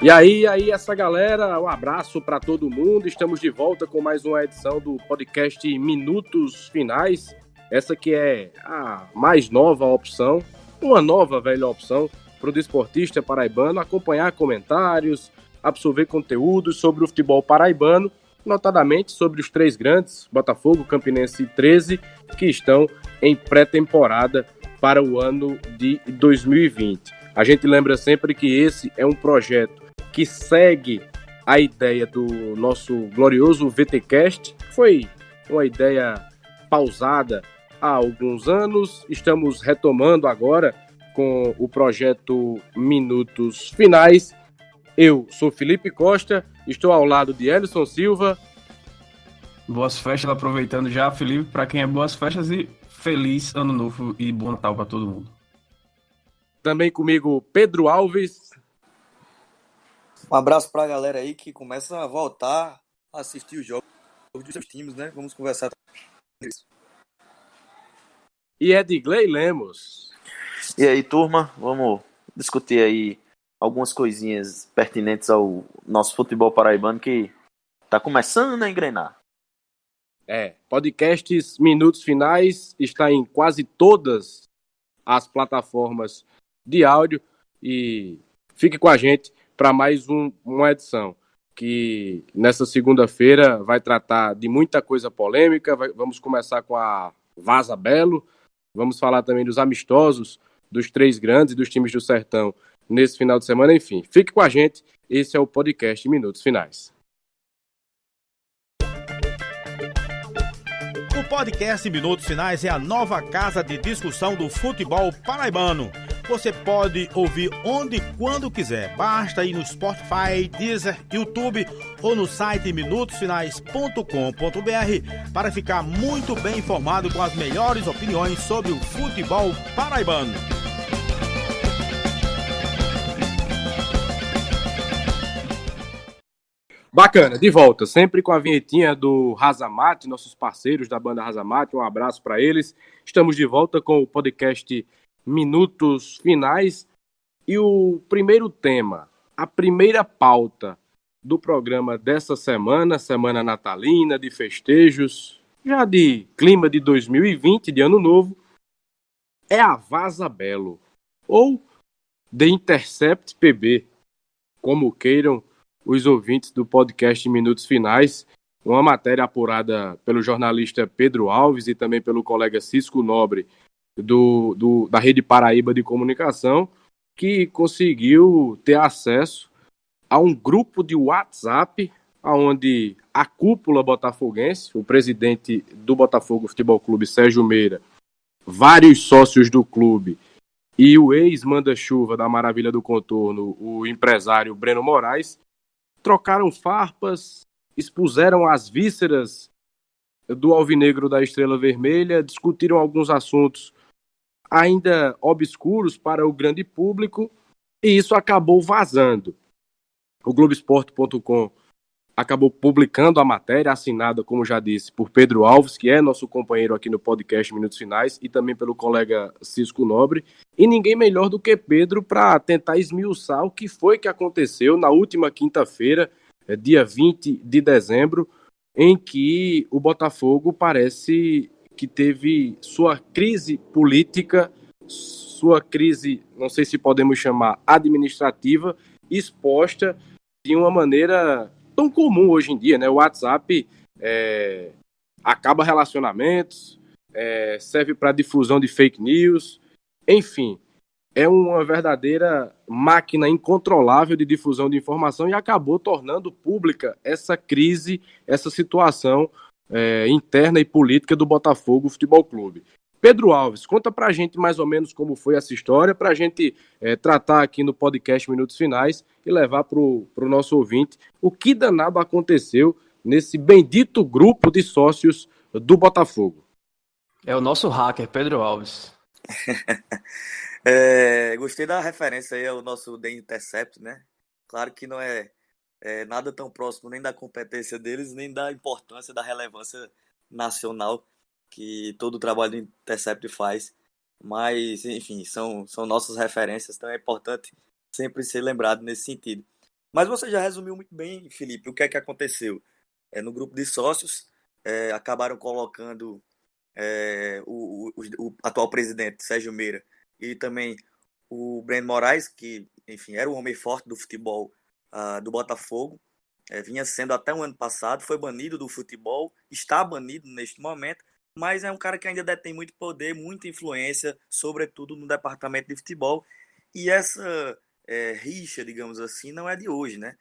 E aí, essa galera, um abraço para todo mundo. Estamos de volta com mais uma edição do podcast Minutos Finais. Essa que é a mais nova opção, uma nova velha opção para o desportista paraibano acompanhar comentários, absorver conteúdos sobre o futebol paraibano, notadamente sobre os três grandes, Botafogo, Campinense e 13, que estão em pré-temporada para o ano de 2020. A gente lembra sempre que esse é um projeto que segue a ideia do nosso glorioso VTcast. Foi uma ideia pausada há alguns anos. Estamos retomando agora com o projeto Minutos Finais. Eu sou Felipe Costa, estou ao lado de Elison Silva. Boas festas, aproveitando já, Felipe, para quem é boas festas e feliz Ano Novo e bom Natal para todo mundo. Também comigo, Pedro Alves. Um abraço pra galera aí que começa a voltar a assistir os jogos dos seus times, né? Vamos conversar sobre isso. E Edgley Lemos. E aí, turma, vamos discutir aí algumas coisinhas pertinentes ao nosso futebol paraibano que tá começando a engrenar. Podcasts Minutos Finais está em quase todas as plataformas de áudio e fique com a gente para mais uma edição que nessa segunda-feira vai tratar de muita coisa polêmica. Vamos começar com a Vaza Belo, vamos falar também dos amistosos dos três grandes, dos times do Sertão nesse final de semana. Enfim, fique com a gente, esse é o podcast Minutos Finais. O podcast Minutos Finais é a nova casa de discussão do futebol paraibano. Você pode ouvir onde e quando quiser. Basta ir no Spotify, Deezer, YouTube ou no site minutosfinais.com.br para ficar muito bem informado com as melhores opiniões sobre o futebol paraibano. Bacana, de volta, sempre com a vinhetinha do Razamate, nossos parceiros da banda Razamate, um abraço para eles. Estamos de volta com o podcast Minutos Finais e o primeiro tema, a primeira pauta do programa dessa semana, semana natalina, de festejos, já de clima de 2020, de ano novo, é a Vaza Belo, ou The Intercept PB, como queiram os ouvintes do podcast Minutos Finais, uma matéria apurada pelo jornalista Pedro Alves e também pelo colega Cisco Nobre da Rede Paraíba de Comunicação, que conseguiu ter acesso a um grupo de WhatsApp onde a cúpula botafoguense, o presidente do Botafogo Futebol Clube, Sérgio Meira, vários sócios do clube e o ex-manda-chuva da Maravilha do Contorno, o empresário Breno Moraes, trocaram farpas, expuseram as vísceras do alvinegro da Estrela Vermelha, discutiram alguns assuntos ainda obscuros para o grande público e isso acabou vazando. O Globoesporte.com acabou publicando a matéria, assinada, como já disse, por Pedro Alves, que é nosso companheiro aqui no podcast Minutos Finais, e também pelo colega Cisco Nobre. E ninguém melhor do que Pedro para tentar esmiuçar o que foi que aconteceu na última quinta-feira, dia 20 de dezembro, em que o Botafogo parece que teve sua crise política, sua crise, não sei se podemos chamar administrativa, exposta de uma maneira tão comum hoje em dia, né? O WhatsApp acaba relacionamentos, serve para difusão de fake news, enfim, é uma verdadeira máquina incontrolável de difusão de informação e acabou tornando pública essa crise, essa situação interna e política do Botafogo Futebol Clube. Pedro Alves, conta pra gente mais ou menos como foi essa história, pra gente tratar aqui no podcast Minutos Finais e levar pro nosso ouvinte o que danado aconteceu nesse bendito grupo de sócios do Botafogo. É o nosso hacker, Pedro Alves. Gostei da referência aí ao nosso The Intercept, né? Claro que não é nada tão próximo nem da competência deles, nem da importância, da relevância nacional que todo o trabalho do Intercept faz, mas enfim, são nossas referências, então é importante sempre ser lembrado nesse sentido. Mas você já resumiu muito bem, Felipe, o que é que aconteceu. No grupo de sócios, acabaram colocando o atual presidente, Sérgio Meira, e também o Breno Moraes, que, enfim, era o homem forte do futebol do Botafogo, vinha sendo até o ano passado, foi banido do futebol, está banido neste momento, mas é um cara que ainda detém muito poder, muita influência, sobretudo no departamento de futebol, e essa rixa, digamos assim, não é de hoje, né?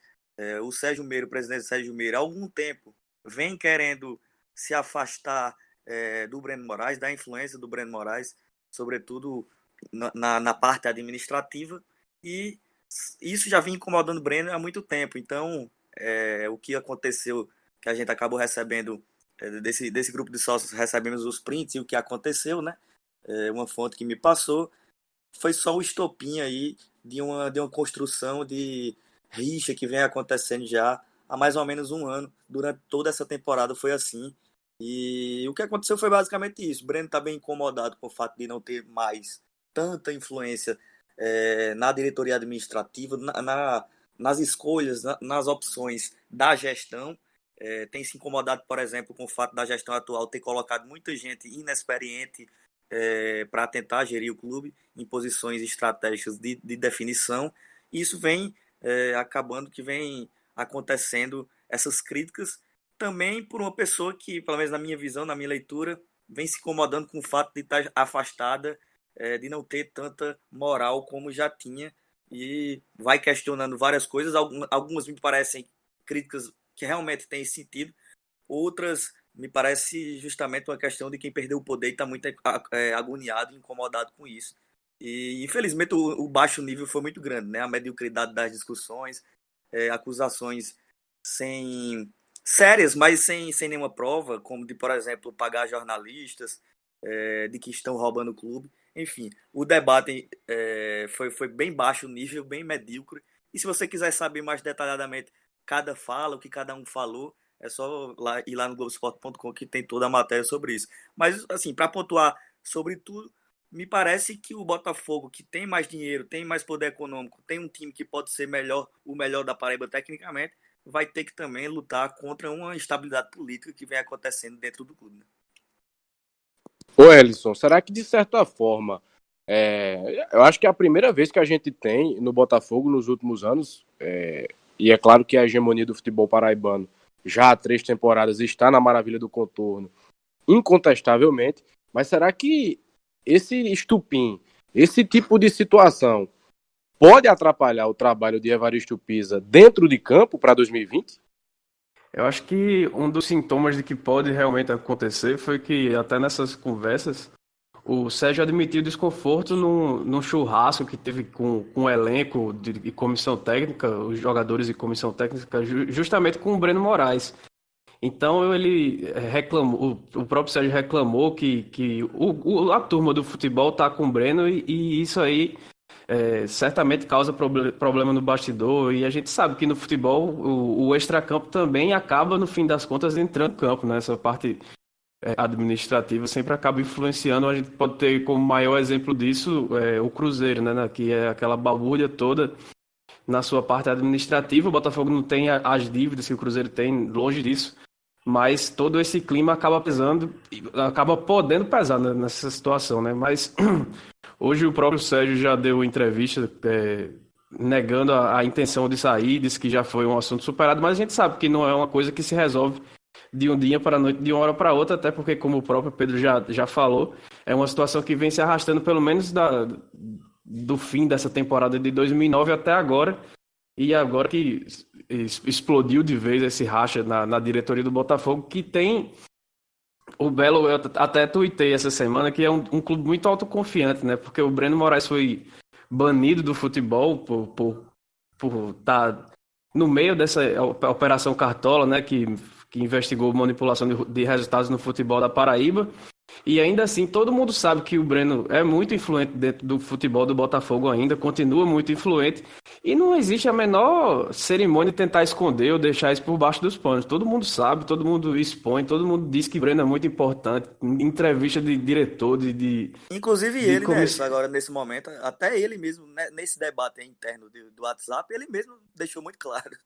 O Sérgio Meira, o presidente Sérgio Meira, há algum tempo vem querendo se afastar do Breno Moraes, da influência do Breno Moraes, sobretudo na parte administrativa, e isso já vinha incomodando o Breno há muito tempo. Então, o que aconteceu, que a gente acabou recebendo, desse grupo de sócios, recebemos os prints e o que aconteceu, né? Uma fonte que me passou, foi só o estopim aí de uma construção de rixa que vem acontecendo já há mais ou menos um ano. Durante toda essa temporada foi assim. E o que aconteceu foi basicamente isso. O Breno está bem incomodado com o fato de não ter mais tanta influência na diretoria administrativa, nas escolhas, nas opções da gestão. Tem se incomodado, por exemplo, com o fato da gestão atual ter colocado muita gente inexperiente para tentar gerir o clube em posições estratégicas de definição. E isso vem acabando que vem acontecendo essas críticas também por uma pessoa que, pelo menos na minha visão, na minha leitura, vem se incomodando com o fato de estar afastada, de não ter tanta moral como já tinha, e vai questionando várias coisas. Algumas me parecem críticas que realmente têm sentido, outras me parece justamente uma questão de quem perdeu o poder e está muito agoniado e incomodado com isso. E infelizmente o baixo nível foi muito grande, né? A mediocridade das discussões, acusações sérias, mas sem nenhuma prova, como de, por exemplo, pagar jornalistas, de que estão roubando o clube. Enfim, o debate foi bem baixo nível, bem medíocre. E se você quiser saber mais detalhadamente cada fala, o que cada um falou, é só ir lá no Globoesporte.com que tem toda a matéria sobre isso. Mas, assim, para pontuar sobre tudo, me parece que o Botafogo, que tem mais dinheiro, tem mais poder econômico, tem um time que pode ser o melhor da Paraíba tecnicamente, vai ter que também lutar contra uma instabilidade política que vem acontecendo dentro do clube, né? Ô Elison, será que de certa forma, eu acho que é a primeira vez que a gente tem no Botafogo nos últimos anos, e é claro que a hegemonia do futebol paraibano já há 3 temporadas está na maravilha do contorno, incontestavelmente, mas será que esse estupim, esse tipo de situação pode atrapalhar o trabalho de Evaristo Pisa dentro de campo para 2020? Eu acho que um dos sintomas de que pode realmente acontecer foi que até nessas conversas o Sérgio admitiu desconforto num churrasco que teve com o elenco de comissão técnica, os jogadores e comissão técnica, justamente com o Breno Moraes. Então ele reclamou, o próprio Sérgio reclamou que a turma do futebol está com o Breno e isso aí certamente causa problema no bastidor, e a gente sabe que no futebol o extracampo também acaba, no fim das contas, entrando no campo, né? Essa parte administrativa sempre acaba influenciando. A gente pode ter como maior exemplo disso o Cruzeiro, né? Que é aquela balbúrdia toda na sua parte administrativa. O Botafogo não tem as dívidas que o Cruzeiro tem, longe disso, mas todo esse clima acaba pesando, acaba podendo pesar nessa situação, né? Mas hoje o próprio Sérgio já deu entrevista negando a intenção de sair, disse que já foi um assunto superado, mas a gente sabe que não é uma coisa que se resolve de um dia para a noite, de uma hora para outra, até porque, como o próprio Pedro já falou, é uma situação que vem se arrastando pelo menos do fim dessa temporada de 2009 até agora, e agora que explodiu de vez esse racha na diretoria do Botafogo, que tem o Belo, eu até tuitei essa semana, que é um clube muito autoconfiante, né? Porque o Breno Moraes foi banido do futebol por estar no meio dessa Operação Cartola, né? Que investigou manipulação de resultados no futebol da Paraíba. E ainda assim, todo mundo sabe que o Breno é muito influente dentro do futebol do Botafogo ainda, continua muito influente. E não existe a menor cerimônia de tentar esconder ou deixar isso por baixo dos panos. Todo mundo sabe, todo mundo expõe, todo mundo diz que o Breno é muito importante. Em entrevista de diretor, Inclusive de ele, né, comissão. agora nesse momento, até ele mesmo, né, nesse debate interno do WhatsApp, ele mesmo deixou muito claro.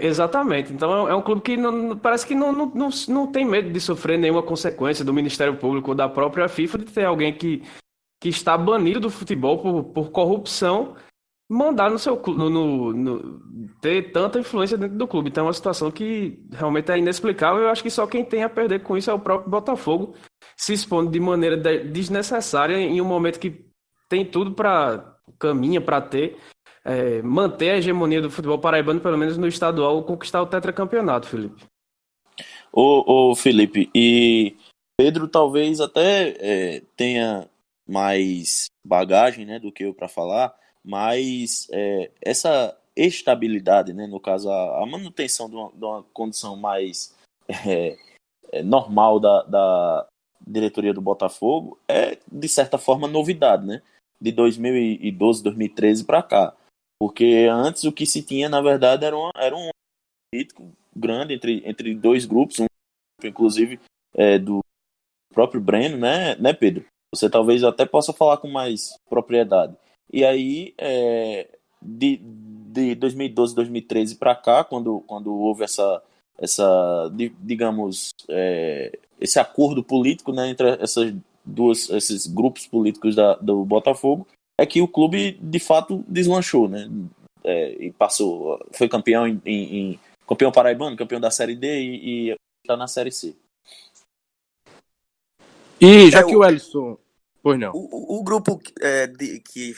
Exatamente. Então é um clube que parece que não tem medo de sofrer nenhuma consequência do Ministério Público ou da própria FIFA de ter alguém que está banido do futebol por corrupção mandar no seu clube, ter tanta influência dentro do clube. Então é uma situação que realmente é inexplicável. Eu acho que só quem tem a perder com isso é o próprio Botafogo, se expondo de maneira desnecessária em um momento que tem tudo para caminha para ter manter a hegemonia do futebol paraibano, pelo menos no estadual, conquistar o tetracampeonato, Felipe. Ô Felipe, e Pedro talvez até tenha mais bagagem, né, do que eu para falar, mas essa estabilidade, né, no caso a manutenção de uma condição mais normal da diretoria do Botafogo é de certa forma novidade, né, de 2012, 2013 para cá, porque antes o que se tinha na verdade era um político grande entre dois grupos, um inclusive do próprio Breno, né, Pedro? Você talvez até possa falar com mais propriedade. E aí, de 2012, 2013 para cá, quando houve digamos, esse acordo político, né, entre esses grupos políticos do Botafogo, é que o clube de fato deslanchou, né? E foi campeão campeão paraibano, campeão da Série D e está na Série C. E já que o Ellison... Pois não. O grupo que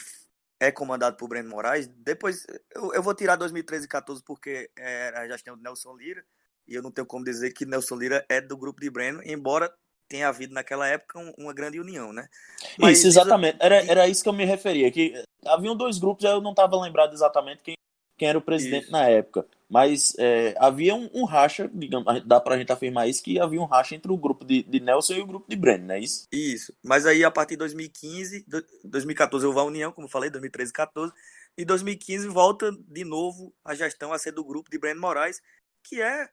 é comandado por Breno Moraes, depois eu vou tirar 2013 e 2014 porque a gestão do Nelson Lira, e eu não tenho como dizer que Nelson Lira é do grupo de Breno, embora tenha havido naquela época uma grande união, né? Mas isso, exatamente. Era isso que eu me referia, que haviam dois grupos, eu não estava lembrado exatamente quem era o presidente isso. Na época. Mas havia um racha, digamos, dá pra gente afirmar isso, que havia um racha entre o grupo de Nelson e o grupo de Breno, não é isso? Isso. Mas aí, a partir de 2015, 2014 houve a união, como eu falei, 2013 e 2014, e 2015 volta de novo a gestão a ser do grupo de Breno Moraes, que é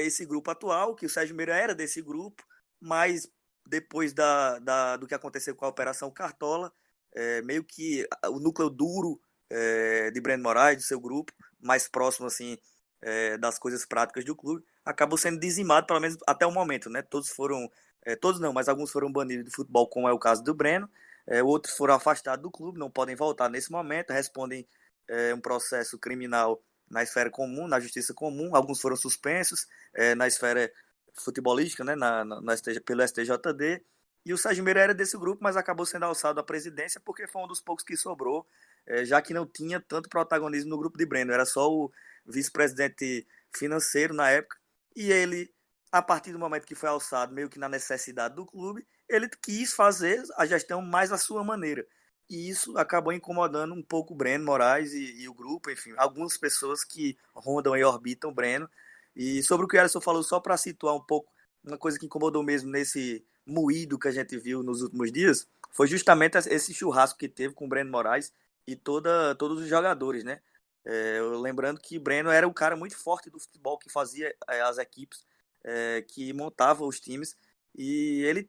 esse grupo atual, que o Sérgio Meira era desse grupo, mas depois do que aconteceu com a Operação Cartola, meio que o núcleo duro de Breno Moraes, do seu grupo, mais próximo assim das coisas práticas do clube, acabou sendo dizimado, pelo menos até o momento, né? Todos não, mas alguns foram banidos de futebol, como é o caso do Breno, outros foram afastados do clube, não podem voltar nesse momento, respondem um processo criminal na esfera comum, na justiça comum, alguns foram suspensos na esfera futebolística, né? Pelo STJD, e o Sérgio Meira era desse grupo, mas acabou sendo alçado à presidência porque foi um dos poucos que sobrou, já que não tinha tanto protagonismo no grupo de Breno, era só o vice-presidente financeiro na época, e ele, a partir do momento que foi alçado, meio que na necessidade do clube, ele quis fazer a gestão mais à sua maneira, e isso acabou incomodando um pouco o Breno Moraes e o grupo, enfim, algumas pessoas que rondam e orbitam o Breno. E sobre o que o Ellison falou, só para situar um pouco, uma coisa que incomodou mesmo nesse moído que a gente viu nos últimos dias, foi justamente esse churrasco que teve com o Breno Moraes e todos os jogadores, né? Lembrando que o Breno era um cara muito forte do futebol, que fazia as equipes, que montava os times, e ele,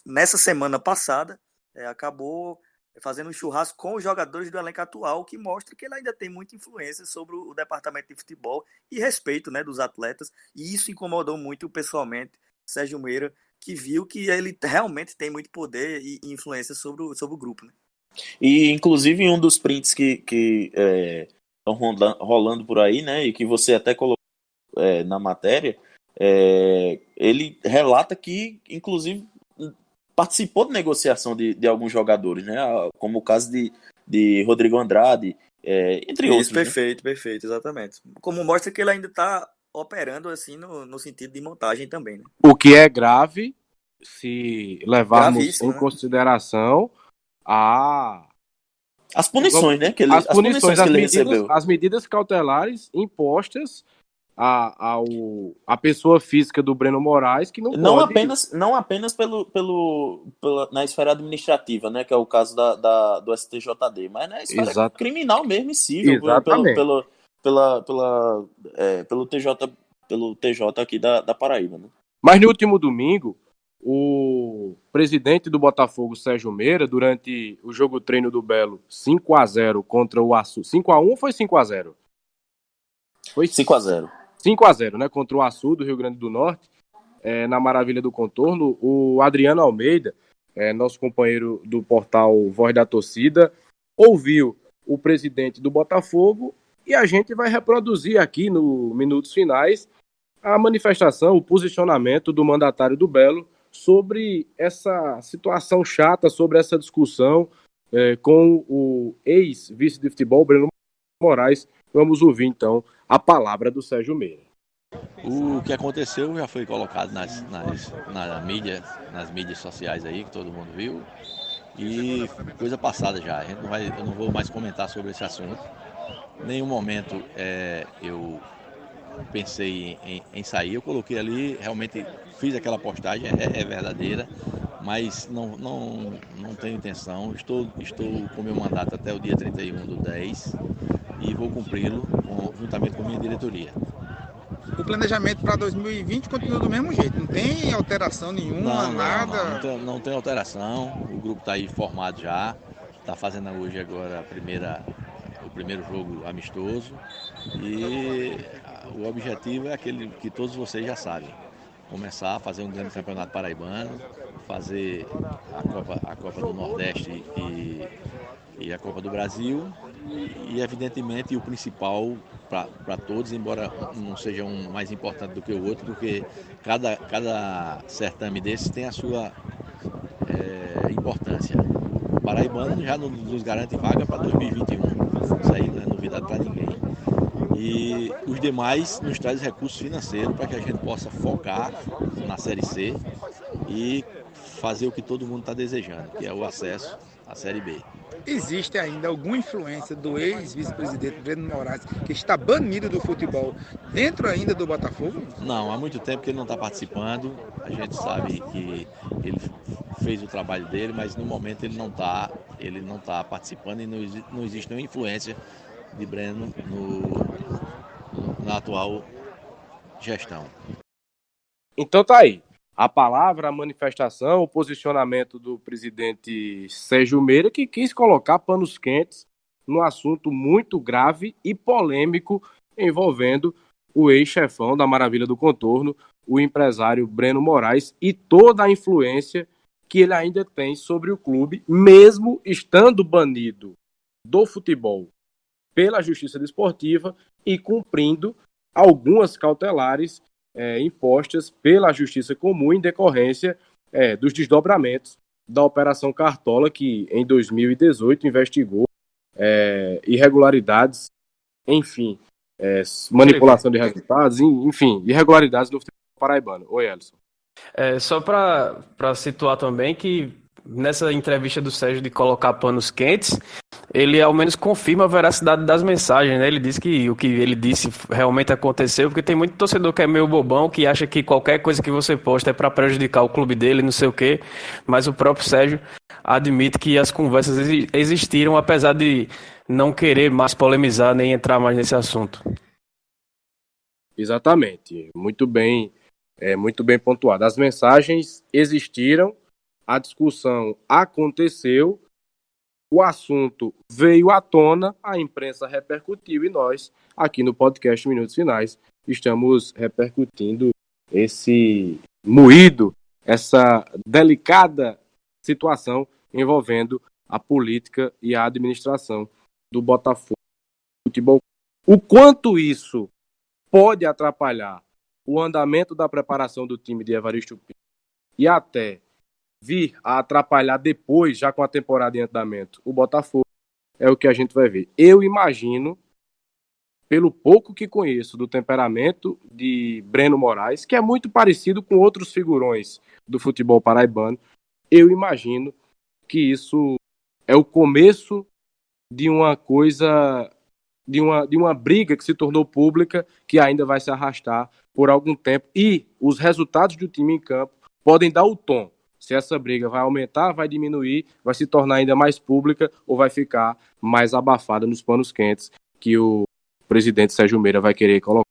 nessa semana passada, acabou fazendo um churrasco com os jogadores do elenco atual, o que mostra que ele ainda tem muita influência sobre o departamento de futebol e respeito, né, dos atletas, e isso incomodou muito pessoalmente Sérgio Meira, que viu que ele realmente tem muito poder e influência sobre o grupo, né? E inclusive um dos prints que estão rolando por aí, né, e que você até colocou na matéria, ele relata que inclusive participou de negociação de alguns jogadores, né? Como o caso de Rodrigo Andrade, entre outros. Perfeito, exatamente. Como mostra que ele ainda está operando assim no sentido de montagem também, né? O que é grave se levarmos em consideração as punições, né? As punições que ele recebeu. As medidas cautelares impostas a pessoa física do Breno Moraes, que não apenas na esfera administrativa, né, que é o caso do STJD, mas na esfera criminal mesmo e civil, pelo TJ aqui da Paraíba, né? Mas no último domingo, o presidente do Botafogo, Sérgio Meira, durante o jogo treino do Belo, 5-0 contra o Açu. 5-1 ou foi 5-0? Foi 5-0. 5-0, né? Contra o Açu do Rio Grande do Norte, na Maravilha do Contorno. O Adriano Almeida, nosso companheiro do portal Voz da Torcida, ouviu o presidente do Botafogo e a gente vai reproduzir aqui no Minutos Finais a manifestação, o posicionamento do mandatário do Belo sobre essa situação chata, sobre essa discussão com o ex-vice de futebol, Breno Moraes. Vamos ouvir, então, a palavra do Sérgio Meira. O que aconteceu já foi colocado nas mídias sociais aí, que todo mundo viu, e coisa passada já. Eu não vou mais comentar sobre esse assunto. Em nenhum momento eu pensei em sair. Eu coloquei ali, realmente fiz aquela postagem, é verdadeira, mas não tenho intenção. Estou com meu mandato até o dia 31/10 e vou cumpri-lo juntamente com a minha diretoria. O planejamento para 2020 continua do mesmo jeito, não tem alteração nenhuma, nada? Não tem alteração, o grupo está aí formado já, está fazendo hoje agora o primeiro jogo amistoso e o objetivo é aquele que todos vocês já sabem, começar a fazer um grande campeonato paraibano, fazer a Copa do Nordeste e a Copa do Brasil e evidentemente o principal para todos, embora não seja um mais importante do que o outro, porque cada certame desses tem a sua importância. O paraibano já nos garante vaga para 2021, isso aí não é novidade para ninguém. E os demais nos traz recursos financeiros para que a gente possa focar na Série C e fazer o que todo mundo está desejando, que é o acesso à Série B. Existe ainda alguma influência do ex-vice-presidente Breno Moraes, que está banido do futebol, dentro ainda do Botafogo? Não, há muito tempo que ele não está participando. A gente sabe que ele fez o trabalho dele, mas no momento ele não está participando e não existe nenhuma influência de Breno na atual gestão. Então tá aí. A palavra, a manifestação, o posicionamento do presidente Sérgio Meira, que quis colocar panos quentes num assunto muito grave e polêmico envolvendo o ex-chefão da Maravilha do Contorno, o empresário Breno Moraes, e toda a influência que ele ainda tem sobre o clube, mesmo estando banido do futebol pela Justiça Desportiva e cumprindo algumas cautelares impostas pela Justiça Comum em decorrência dos desdobramentos da Operação Cartola, que em 2018 investigou irregularidades, enfim, manipulação de resultados, enfim, irregularidades no futebol paraibano. Oi, Elson. Só para situar também que nessa entrevista do Sérgio de colocar panos quentes, ele ao menos confirma a veracidade das mensagens, né? Ele diz que o que ele disse realmente aconteceu, porque tem muito torcedor que é meio bobão, que acha que qualquer coisa que você posta é para prejudicar o clube dele, não sei o quê, mas o próprio Sérgio admite que as conversas existiram, apesar de não querer mais polemizar nem entrar mais nesse assunto. Exatamente, muito bem pontuado. As mensagens existiram, a discussão aconteceu, o assunto veio à tona, a imprensa repercutiu e nós, aqui no podcast Minutos Finais, estamos repercutindo esse moído, essa delicada situação envolvendo a política e a administração do Botafogo Futebol. O quanto isso pode atrapalhar o andamento da preparação do time de Evaristo Pinto e até vir a atrapalhar depois, já com a temporada em andamento, o Botafogo, é o que a gente vai ver. Eu imagino, pelo pouco que conheço do temperamento de Breno Moraes, que é muito parecido com outros figurões do futebol paraibano, eu imagino que isso é o começo de uma coisa de uma briga que se tornou pública, que ainda vai se arrastar por algum tempo. E os resultados do time em campo podem dar o tom. Se essa briga vai aumentar, vai diminuir, vai se tornar ainda mais pública ou vai ficar mais abafada nos panos quentes que o presidente Sérgio Meira vai querer colocar.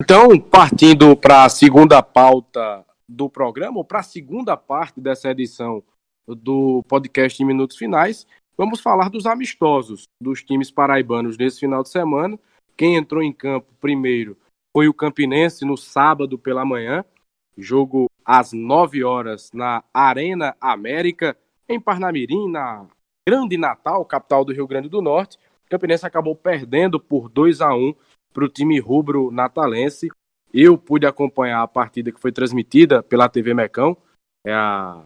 Então, partindo para a segunda pauta do programa, ou para a segunda parte dessa edição do podcast em Minutos Finais, vamos falar dos amistosos dos times paraibanos nesse final de semana. Quem entrou em campo primeiro foi o Campinense no sábado pela manhã, jogo às 9 horas na Arena América, em Parnamirim, na Grande Natal, capital do Rio Grande do Norte. O Campinense acabou perdendo por 2-1 para o time rubro natalense. Eu pude acompanhar a partida que foi transmitida pela TV Mecão, é a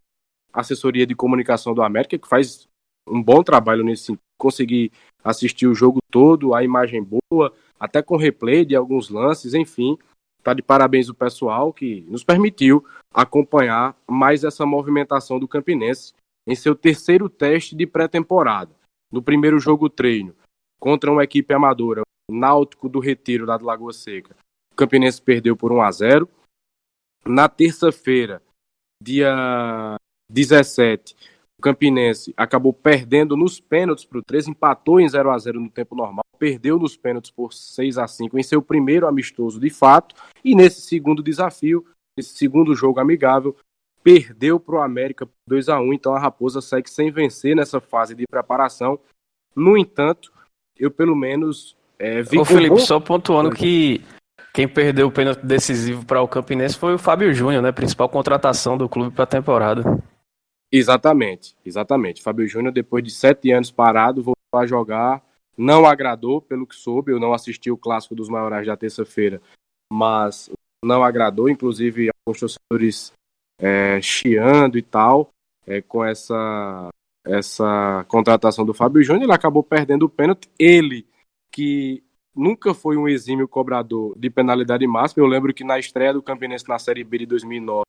assessoria de comunicação do América, que faz um bom trabalho nesse sentido. Consegui assistir o jogo todo, a imagem boa, até com replay de alguns lances, enfim. Tá de parabéns o pessoal que nos permitiu acompanhar mais essa movimentação do Campinense em seu terceiro teste de pré-temporada. No primeiro jogo treino, contra uma equipe amadora, o Náutico do Retiro, lá de Lagoa Seca, o Campinense perdeu por 1-0. Na terça-feira, dia 17, o Campinense acabou perdendo nos pênaltis para o 13, empatou em 0-0 no tempo normal, perdeu nos pênaltis por 6-5 em seu primeiro amistoso de fato, e nesse segundo desafio, nesse segundo jogo amigável, perdeu para o América por 2-1, então a Raposa segue sem vencer nessa fase de preparação. No entanto, eu pelo menos vi... Ô Felipe, só pontuando que quem perdeu o pênalti decisivo para o Campinense foi o Fábio Júnior, né? Principal contratação do clube para a temporada. Exatamente. Fábio Júnior, depois de 7 anos parado, voltou a jogar, não agradou, pelo que soube, eu não assisti o Clássico dos Maiorais da terça-feira, mas não agradou, inclusive alguns torcedores chiando e tal, com essa contratação do Fábio Júnior. Ele acabou perdendo o pênalti, ele que nunca foi um exímio cobrador de penalidade máxima. Eu lembro que na estreia do Campinense na Série B de 2009,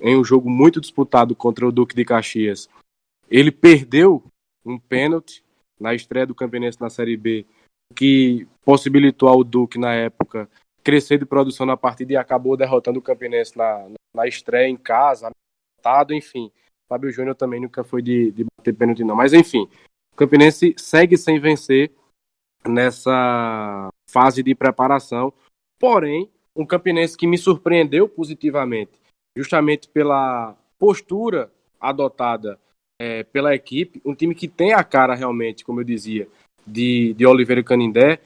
em um jogo muito disputado contra o Duque de Caxias, ele perdeu um pênalti na estreia do Campinense na Série B, que possibilitou ao Duque, na época, crescer de produção na partida e acabou derrotando o Campinense na estreia em casa, enfim. Fábio Júnior também nunca foi de bater pênalti, não. Mas, enfim, o Campinense segue sem vencer nessa fase de preparação. Porém, um Campinense que me surpreendeu positivamente, justamente pela postura adotada pela equipe, um time que tem a cara realmente, como eu dizia, de Oliveira Canindé,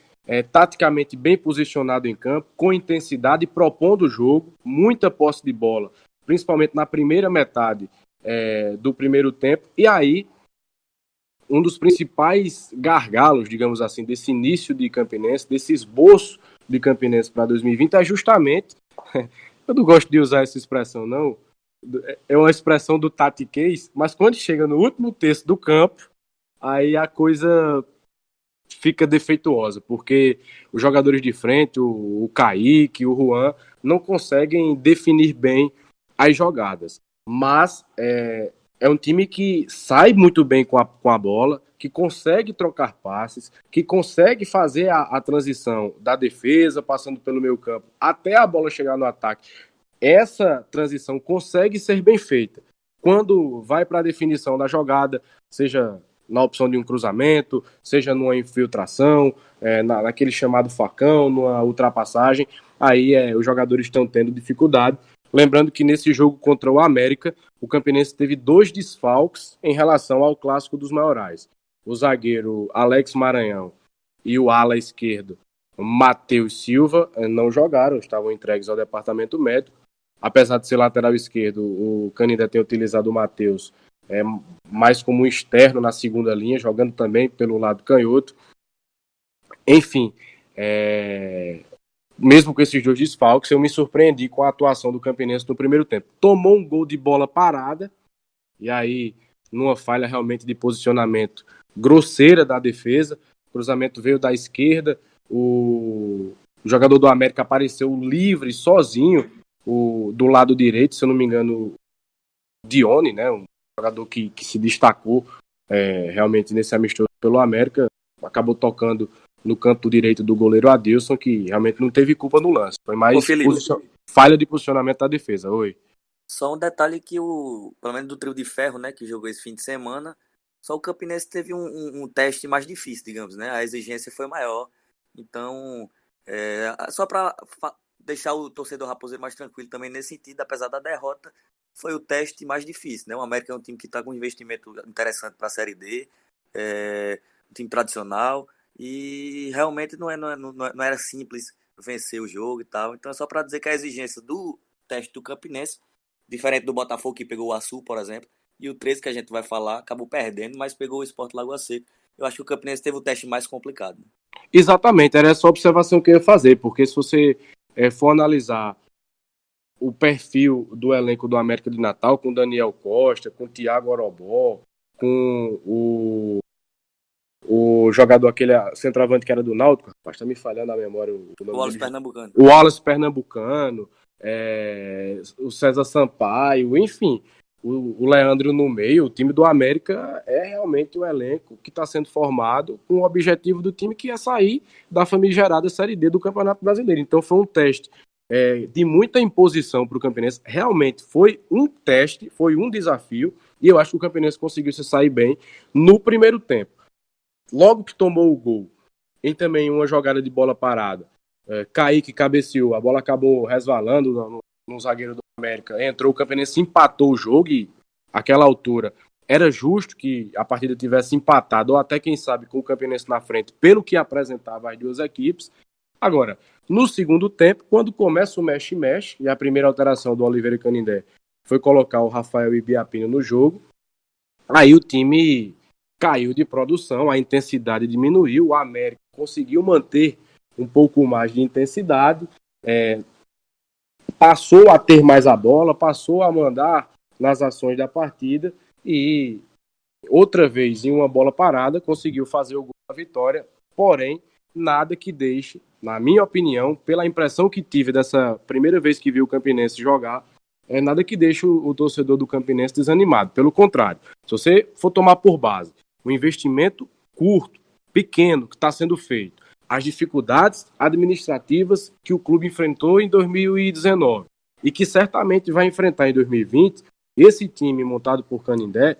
taticamente bem posicionado em campo, com intensidade, propondo o jogo, muita posse de bola, principalmente na primeira metade do primeiro tempo. E aí, um dos principais gargalos, digamos assim, desse início de Campinense, desse esboço de Campinense para 2020, é justamente, eu não gosto de usar essa expressão, não, é uma expressão do tatiquês, mas quando chega no último terço do campo, aí a coisa fica defeituosa, porque os jogadores de frente, o Kaique, o Juan, não conseguem definir bem as jogadas. Mas é um time que sai muito bem com a bola, que consegue trocar passes, que consegue fazer a transição da defesa, passando pelo meio campo, até a bola chegar no ataque. Essa transição consegue ser bem feita. Quando vai para a definição da jogada, seja na opção de um cruzamento, seja numa infiltração, naquele chamado facão, numa ultrapassagem, aí os jogadores estão tendo dificuldade. Lembrando que nesse jogo contra o América, o Campinense teve 2 desfalques em relação ao Clássico dos Maiorais. O zagueiro Alex Maranhão e o ala esquerdo Matheus Silva não jogaram, estavam entregues ao departamento médico. Apesar de ser lateral esquerdo, o Canindé tem utilizado o Matheus mais como um externo na segunda linha, jogando também pelo lado canhoto. Enfim, mesmo com esses 2 desfalques, eu me surpreendi com a atuação do Campinense no primeiro tempo. Tomou um gol de bola parada, e aí, numa falha realmente de posicionamento grosseira da defesa, o cruzamento veio da esquerda, o jogador do América apareceu livre, sozinho, do lado direito, se eu não me engano, Dione, né, um jogador que se destacou realmente nesse amistoso pelo América, acabou tocando no canto direito do goleiro Adilson, que realmente não teve culpa no lance. Foi mais Felipe, falha de posicionamento da defesa. Oi. só um detalhe que pelo menos do trio de ferro, né, que jogou esse fim de semana, só o Campinense teve um teste mais difícil, digamos, né? A exigência foi maior. Então, só para deixar o torcedor raposeiro mais tranquilo também nesse sentido, apesar da derrota, foi o teste mais difícil, né? O América é um time que está com um investimento interessante para a Série D, um time tradicional, e realmente não era simples vencer o jogo e tal. Então é só para dizer que a exigência do teste do Campinense, diferente do Botafogo que pegou o Açu, por exemplo, e o 13 que a gente vai falar, acabou perdendo, mas pegou o Sport Lagoa Seca. Eu acho que o Campinense teve o teste mais complicado. Exatamente, era essa observação que eu ia fazer, porque se você for analisar o perfil do elenco do América de Natal, com Daniel Costa, com Thiago Orobó, com o jogador, aquele centroavante que era do Náutico, rapaz, tá me falhando a memória. O Wallace Pernambucano. O Wallace Pernambucano, o César Sampaio, enfim, o Leandro no meio. O time do América é realmente um elenco que está sendo formado com o objetivo do time que é sair da famigerada Série D do Campeonato Brasileiro. Então foi um teste de muita imposição para o Campinense. Realmente foi um teste, foi um desafio, e eu acho que o Campinense conseguiu se sair bem no primeiro tempo. Logo que tomou o gol, em também uma jogada de bola parada, Kaique cabeceou, a bola acabou resvalando no zagueiro do América, entrou, o Campinense empatou o jogo, e àquela altura era justo que a partida tivesse empatado, ou até quem sabe com o Campinense na frente, pelo que apresentava as duas equipes. Agora, no segundo tempo, quando começa o mexe-mexe, e a primeira alteração do Oliveira Canindé foi colocar o Rafael Ibiapino no jogo, aí o time caiu de produção, a intensidade diminuiu, o América conseguiu manter um pouco mais de intensidade, passou a ter mais a bola, passou a mandar nas ações da partida e outra vez em uma bola parada conseguiu fazer o gol da vitória, porém nada que deixe, na minha opinião, pela impressão que tive dessa primeira vez que vi o Campinense jogar, nada que deixe o torcedor do Campinense desanimado. Pelo contrário, se você for tomar por base o investimento curto, pequeno, que está sendo feito, as dificuldades administrativas que o clube enfrentou em 2019 e que certamente vai enfrentar em 2020, esse time montado por Canindé,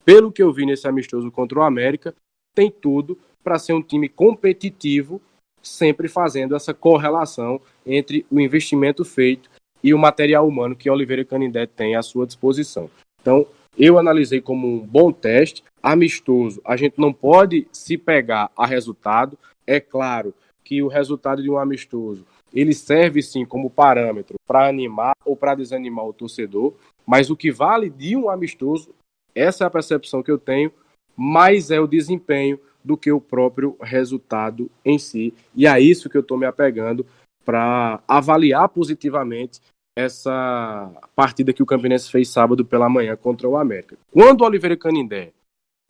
pelo que eu vi nesse amistoso contra o América, tem tudo para ser um time competitivo, sempre fazendo essa correlação entre o investimento feito e o material humano que Oliveira Canindé tem à sua disposição. Então, eu analisei como um bom teste, amistoso. A gente não pode se pegar a resultado. É claro que o resultado de um amistoso, ele serve sim como parâmetro para animar ou para desanimar o torcedor, mas o que vale de um amistoso, essa é a percepção que eu tenho, mais é o desempenho do que o próprio resultado em si. E é isso que eu estou me apegando para avaliar positivamente essa partida que o Campinense fez sábado pela manhã contra o América. Quando o Oliveira Canindé,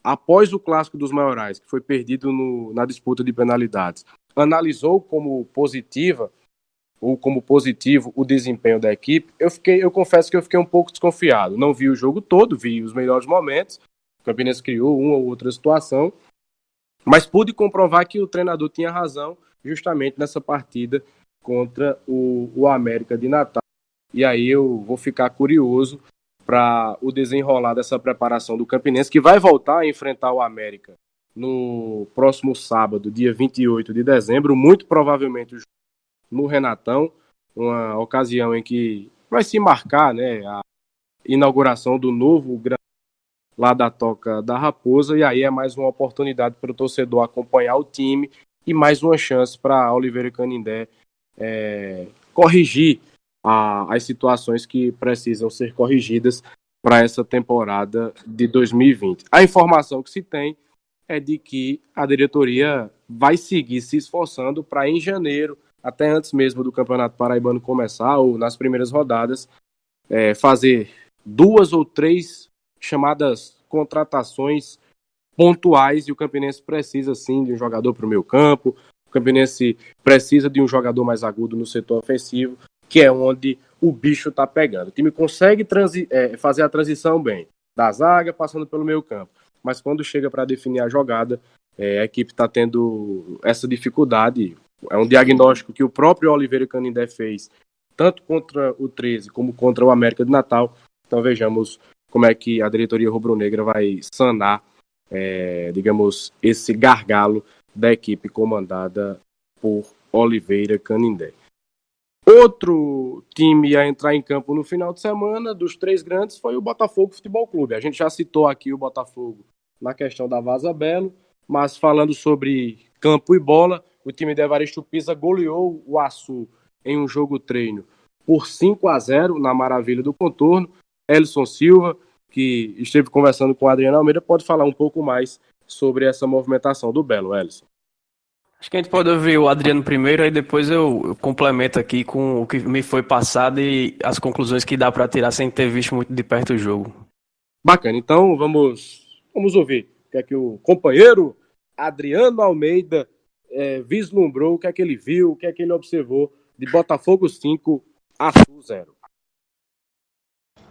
após o Clássico dos Maiorais, que foi perdido na disputa de penalidades, analisou como positiva ou como positivo o desempenho da equipe, eu confesso que eu fiquei um pouco desconfiado. Não vi o jogo todo, vi os melhores momentos, o Campinense criou uma ou outra situação, mas pude comprovar que o treinador tinha razão justamente nessa partida contra o América de Natal. E aí eu vou ficar curioso para o desenrolar dessa preparação do Campinense, que vai voltar a enfrentar o América no próximo sábado, dia 28 de dezembro, muito provavelmente no Renatão, uma ocasião em que vai se marcar, né, a inauguração do novo Gran lá da Toca da Raposa, e aí é mais uma oportunidade para o torcedor acompanhar o time e mais uma chance para Oliveira Canindé corrigir as situações que precisam ser corrigidas para essa temporada de 2020. A informação que se tem é de que a diretoria vai seguir se esforçando para em janeiro, até antes mesmo do Campeonato Paraibano começar, ou nas primeiras rodadas, fazer 2 ou 3 chamadas contratações pontuais, e o Campinense precisa sim de um jogador para o meio campo, o Campinense precisa de um jogador mais agudo no setor ofensivo, que é onde o bicho está pegando. O time consegue fazer a transição bem, da zaga passando pelo meio campo, mas quando chega para definir a jogada, A equipe está tendo essa dificuldade. É um diagnóstico que o próprio Oliveira Canindé fez, tanto contra o 13 como contra o América de Natal. Então vejamos como é que a diretoria rubro-negra vai sanar, digamos, esse gargalo da equipe comandada por Oliveira Canindé. Outro time a entrar em campo no final de semana, dos 3 grandes, foi o Botafogo Futebol Clube. A gente já citou aqui o Botafogo na questão da Vaza Belo, mas falando sobre campo e bola, o time de Evaristo Pisa goleou o Açu em um jogo-treino por 5-0 na Maravilha do Contorno. Elson Silva, que esteve conversando com o Adriano Almeida, pode falar um pouco mais sobre essa movimentação do Belo, Elson. Acho que a gente pode ouvir o Adriano primeiro, aí depois eu complemento aqui com o que me foi passado e as conclusões que dá para tirar sem ter visto muito de perto o jogo. Bacana, então vamos ouvir o que é que o companheiro Adriano Almeida vislumbrou, o que é que ele viu, o que é que ele observou de Botafogo 5, Açu 0.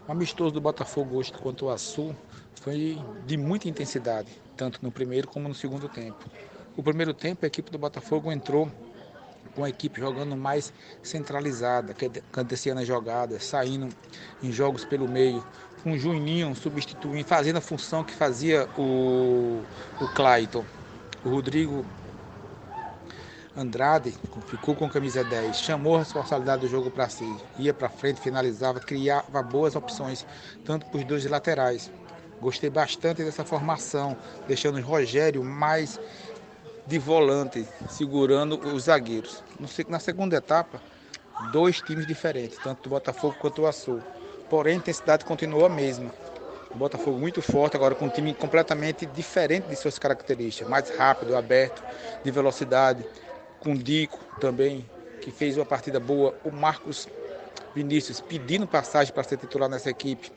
O amistoso do Botafogo hoje contra o Açu foi de muita intensidade, tanto no primeiro como no segundo tempo. O primeiro tempo, a equipe do Botafogo entrou com a equipe jogando mais centralizada, cadenciando as jogadas, saindo em jogos pelo meio, com o Juninho substituindo, fazendo a função que fazia o Clayton. O Rodrigo Andrade ficou com camisa 10, chamou a responsabilidade do jogo para si, ia para frente, finalizava, criava boas opções, tanto para os dois laterais. Gostei bastante dessa formação, deixando o Rogério mais de volante, segurando os zagueiros. Na segunda etapa, 2 times diferentes, tanto do Botafogo quanto do Açu. Porém, a intensidade continuou a mesma. O Botafogo muito forte, agora com um time completamente diferente de suas características. Mais rápido, aberto, de velocidade. Com o Dico também, que fez uma partida boa. O Marcos Vinícius pedindo passagem para ser titular nessa equipe.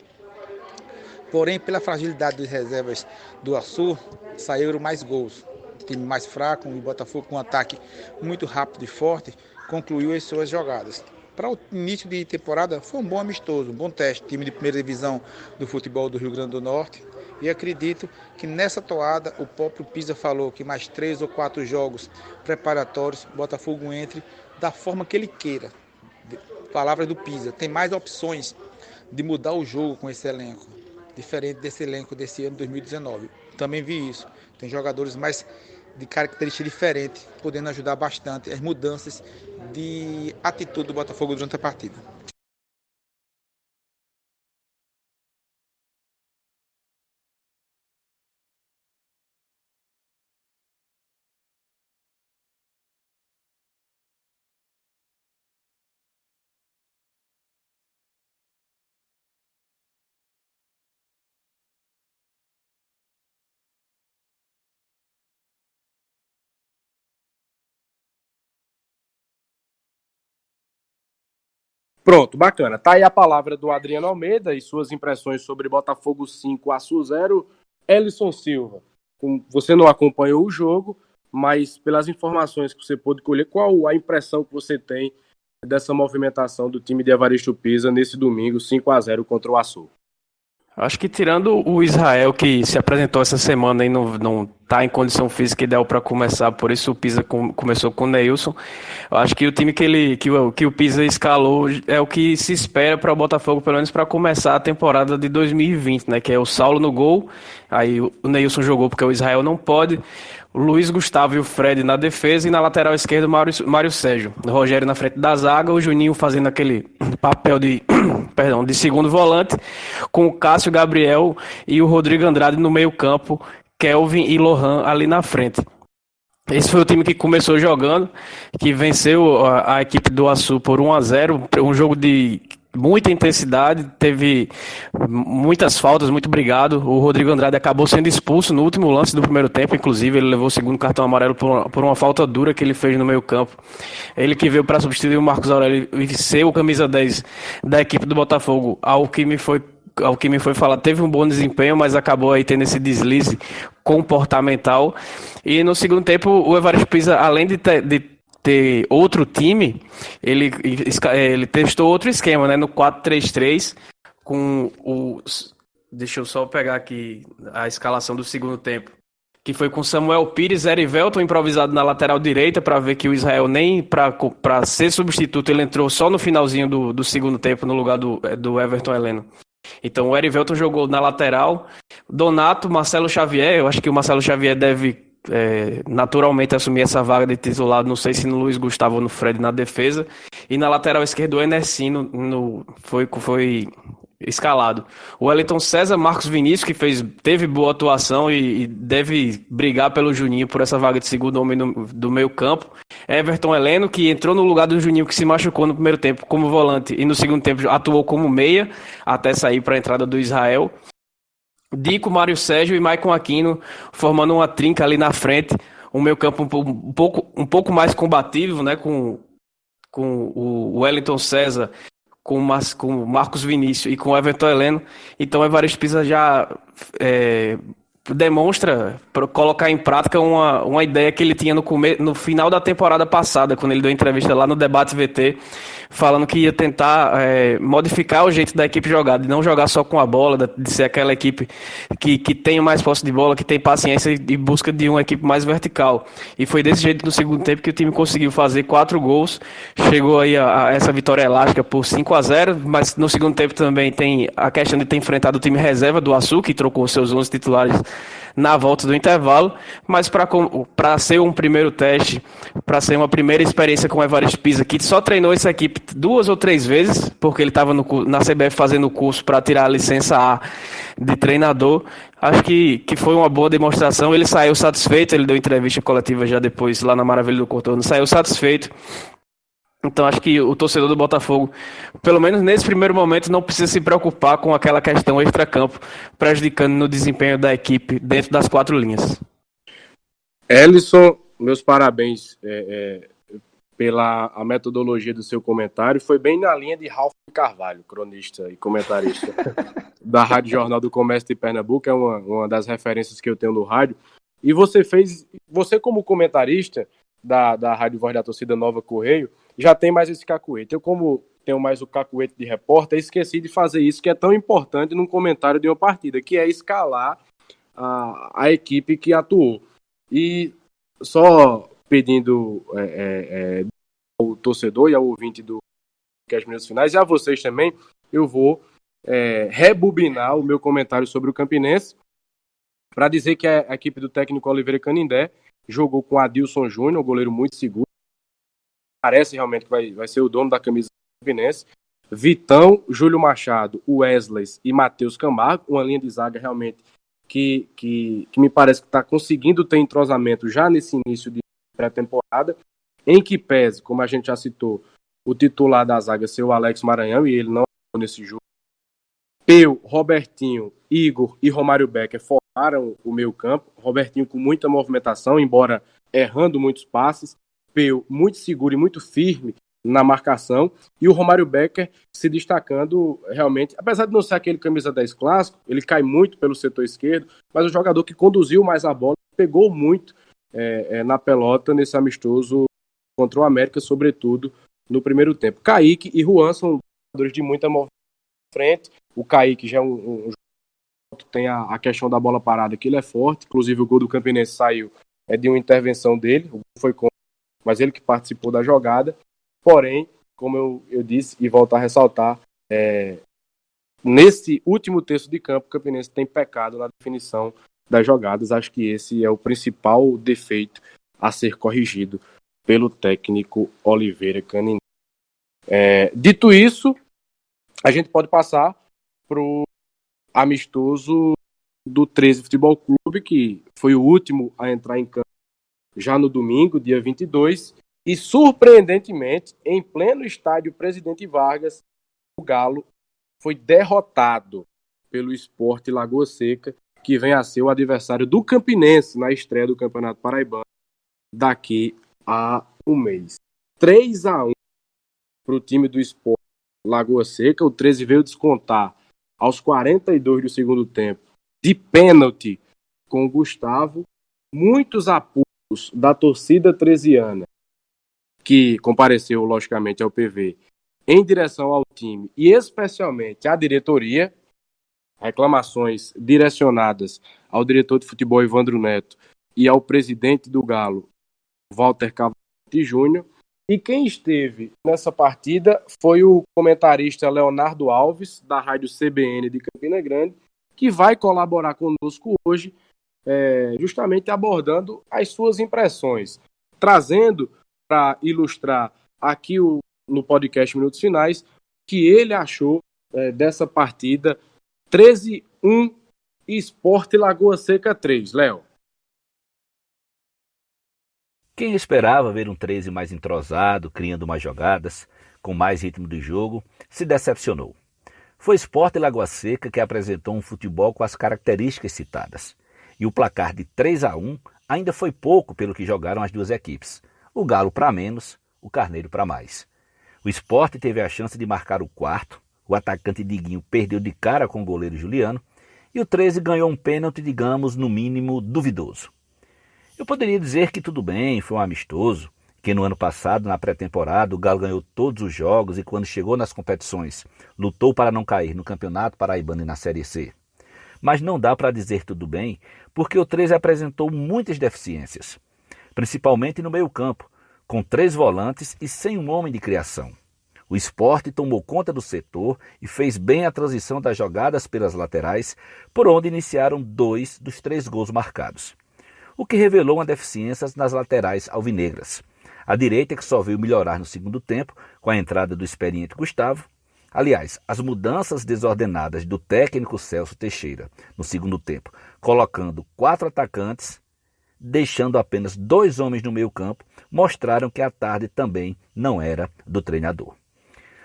Porém, pela fragilidade das reservas do Açu, saíram mais gols. Time mais fraco, o Botafogo com um ataque muito rápido e forte, concluiu as suas jogadas. Para o início de temporada, foi um bom amistoso, um bom teste, time de primeira divisão do futebol do Rio Grande do Norte. E acredito que nessa toada, o próprio Pisa falou que mais 3 ou 4 jogos preparatórios, o Botafogo entre da forma que ele queira. Palavras do Pisa, tem mais opções de mudar o jogo com esse elenco, diferente desse elenco desse ano 2019. Também vi isso, tem jogadores mais de característica diferente, podendo ajudar bastante as mudanças de atitude do Botafogo durante a partida. Pronto, bacana. Tá aí a palavra do Adriano Almeida e suas impressões sobre Botafogo 5, Açu 0. Elson Silva, você não acompanhou o jogo, mas pelas informações que você pôde colher, qual a impressão que você tem dessa movimentação do time de Evaristo Pisa nesse domingo, 5-0 contra o Açu? Acho que tirando o Israel, que se apresentou essa semana e não tá em condição física ideal para começar, por isso o Pisa começou com o Neilson. Eu acho que o time que o Pisa escalou é o que se espera para o Botafogo, pelo menos para começar a temporada de 2020, né? Que é o Saulo no gol, aí o Neilson jogou porque o Israel não pode, o Luiz Gustavo e o Fred na defesa e na lateral esquerda o Mário Sérgio. O Rogério na frente da zaga, o Juninho fazendo aquele papel de segundo volante, com o Cássio Gabriel e o Rodrigo Andrade no meio campo, Kelvin e Lohan ali na frente. Esse foi o time que começou jogando, que venceu a equipe do Açu por 1-0, um jogo de muita intensidade, teve muitas faltas, muito obrigado. O Rodrigo Andrade acabou sendo expulso no último lance do primeiro tempo, inclusive ele levou o segundo cartão amarelo por uma falta dura que ele fez no meio campo. Ele que veio para substituir o Marcos Aurélio e ser o camisa 10 da equipe do Botafogo, ao que me foi falar, teve um bom desempenho, mas acabou aí tendo esse deslize comportamental. E no segundo tempo, o Evaristo Pisa, além de ter outro time, ele testou outro esquema, né? No 4-3-3, com o... Deixa eu só pegar aqui a escalação do segundo tempo. que foi com Samuel Pires, Erivelton improvisado na lateral direita, para ver que o Israel nem para ser substituto, ele entrou só no finalzinho do segundo tempo, no lugar do Everton Heleno. Então o Erivelton jogou na lateral, Donato, Marcelo Xavier, eu acho que o Marcelo Xavier deve naturalmente assumir essa vaga de titular, não sei se no Luiz Gustavo ou no Fred na defesa, e na lateral esquerda o Enesino foi escalado. O Wellington César, Marcos Vinícius, que teve boa atuação e deve brigar pelo Juninho por essa vaga de segundo homem do meio campo. Everton Heleno, que entrou no lugar do Juninho, que se machucou no primeiro tempo como volante e no segundo tempo atuou como meia, até sair para a entrada do Israel. Dico, Mário Sérgio e Maicon Aquino formando uma trinca ali na frente, um meio campo um pouco mais combativo, né, com o Wellington César, com o Marcos Vinícius e com o Everton Heleno. Então o Evaristo Pisa já demonstra colocar em prática uma ideia que ele tinha no final da temporada passada, quando ele deu entrevista lá no Debate VT, falando que ia tentar modificar o jeito da equipe jogar, de não jogar só com a bola, de ser aquela equipe que tem mais posse de bola, que tem paciência e busca de uma equipe mais vertical. E foi desse jeito no segundo tempo que o time conseguiu fazer 4 gols, chegou aí a essa vitória elástica por 5-0, mas no segundo tempo também tem a questão de ter enfrentado o time reserva do Açu, que trocou seus 11 titulares na volta do intervalo, mas para ser um primeiro teste, para ser uma primeira experiência com o Evaristo Pisa, que só treinou essa equipe 2 ou 3 vezes, porque ele estava na CBF fazendo o curso para tirar a licença A de treinador, acho que foi uma boa demonstração. Ele saiu satisfeito, ele deu entrevista coletiva já depois lá na Maravilha do Contorno, saiu satisfeito. Então acho que o torcedor do Botafogo, pelo menos nesse primeiro momento, não precisa se preocupar com aquela questão extracampo prejudicando no desempenho da equipe dentro das 4 linhas. Ellison, meus parabéns pela a metodologia do seu comentário. Foi bem na linha de Ralf Carvalho, cronista e comentarista da Rádio Jornal do Comércio de Pernambuco, é uma das referências que eu tenho no rádio. E você como comentarista da Rádio Voz da Torcida Nova Correio, já tem mais esse cacuete. Eu, como tenho mais o cacuete de repórter, esqueci de fazer isso que é tão importante num comentário de uma partida, que é escalar a equipe que atuou. E só pedindo ao torcedor e ao ouvinte do podcast Minutos Finais, e a vocês também, eu vou rebobinar o meu comentário sobre o Campinense, para dizer que a equipe do técnico Oliveira Canindé jogou com Adilson Júnior, um goleiro muito seguro, parece realmente que vai ser o dono da camisa do Campinense. Vitão, Júlio Machado, Wesley e Matheus Camargo, uma linha de zaga realmente que me parece que está conseguindo ter entrosamento já nesse início de pré-temporada, em que pese, como a gente já citou, o titular da zaga ser o Alex Maranhão, e ele não nesse jogo. Peu, Robertinho, Igor e Romário Becker formaram o meio campo. Robertinho com muita movimentação, embora errando muitos passes. Peu muito seguro e muito firme na marcação, e o Romário Becker se destacando realmente, apesar de não ser aquele camisa 10 clássico, ele cai muito pelo setor esquerdo, mas o jogador que conduziu mais a bola, pegou muito na pelota nesse amistoso contra o América, sobretudo no primeiro tempo. Kaique e Juan são jogadores de muita movimentação frente. O Kaique já é um jogador que tem a questão da bola parada, que ele é forte, inclusive o gol do Campinense saiu de uma intervenção dele, o gol foi contra, mas ele que participou da jogada. Porém, como eu disse e volto a ressaltar, nesse último terço de campo, o Campinense tem pecado na definição das jogadas. Acho que esse é o principal defeito a ser corrigido pelo técnico Oliveira Canindé. Dito isso, a gente pode passar para o amistoso do 13 Futebol Clube, que foi o último a entrar em campo já no domingo, dia 22, e surpreendentemente, em pleno estádio Presidente Vargas, o Galo foi derrotado pelo Sport Lagoa Seca, que vem a ser o adversário do Campinense na estreia do Campeonato Paraibano daqui a um mês. 3-1 para o time do Sport Lagoa Seca. O 13 veio descontar aos 42 do segundo tempo de pênalti com o Gustavo. Muitos apuros da torcida trezeiana, que compareceu, logicamente, ao PV, em direção ao time e especialmente à diretoria, reclamações direcionadas ao diretor de futebol Evandro Neto e ao presidente do Galo, Walter Cavalcante Júnior. E quem esteve nessa partida foi o comentarista Leonardo Alves, da Rádio CBN de Campina Grande, que vai colaborar conosco hoje, justamente abordando as suas impressões, trazendo para ilustrar aqui no podcast Minutos Finais o que ele achou dessa partida 13-1 Sport Lagoa Seca 3. Léo. Quem esperava ver um 13 mais entrosado, criando mais jogadas, com mais ritmo de jogo, se decepcionou. Foi Sport Lagoa Seca que apresentou um futebol com as características citadas. E o placar de 3-1 ainda foi pouco pelo que jogaram as duas equipes. O Galo para menos, o Carneiro para mais. O Sport teve a chance de marcar o quarto, o atacante Diguinho perdeu de cara com o goleiro Juliano, e o 13 ganhou um pênalti, digamos, no mínimo duvidoso. Eu poderia dizer que tudo bem, foi um amistoso, que no ano passado, na pré-temporada, o Galo ganhou todos os jogos e quando chegou nas competições, lutou para não cair no Campeonato Paraibano e na Série C. Mas não dá para dizer tudo bem, porque o 13 apresentou muitas deficiências, principalmente no meio-campo, com 3 volantes e sem um homem de criação. O Sport tomou conta do setor e fez bem a transição das jogadas pelas laterais, por onde iniciaram 2 dos 3 gols marcados. O que revelou uma deficiência nas laterais alvinegras. A direita que só veio melhorar no segundo tempo, com a entrada do experiente Gustavo. Aliás, as mudanças desordenadas do técnico Celso Teixeira no segundo tempo, colocando 4 atacantes, deixando apenas 2 homens no meio-campo, mostraram que a tarde também não era do treinador.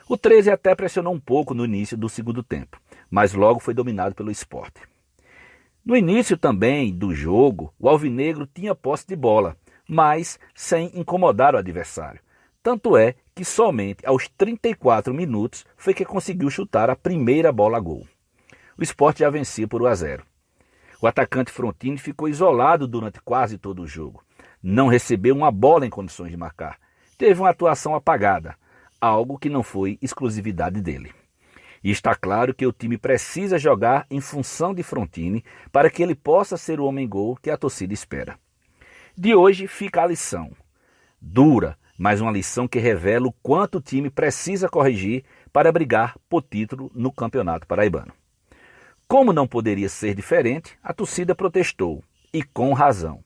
O 13 até pressionou um pouco no início do segundo tempo, mas logo foi dominado pelo Sport. No início também do jogo, o alvinegro tinha posse de bola, mas sem incomodar o adversário. Tanto é que somente aos 34 minutos foi que conseguiu chutar a primeira bola a gol. O Sport já vencia por 1-0. O atacante Frontini ficou isolado durante quase todo o jogo. Não recebeu uma bola em condições de marcar. Teve uma atuação apagada, algo que não foi exclusividade dele. E está claro que o time precisa jogar em função de Frontini para que ele possa ser o homem-gol que a torcida espera. De hoje fica a lição. Dura, mas uma lição que revela o quanto o time precisa corrigir para brigar por título no Campeonato Paraibano. Como não poderia ser diferente, a torcida protestou, e com razão.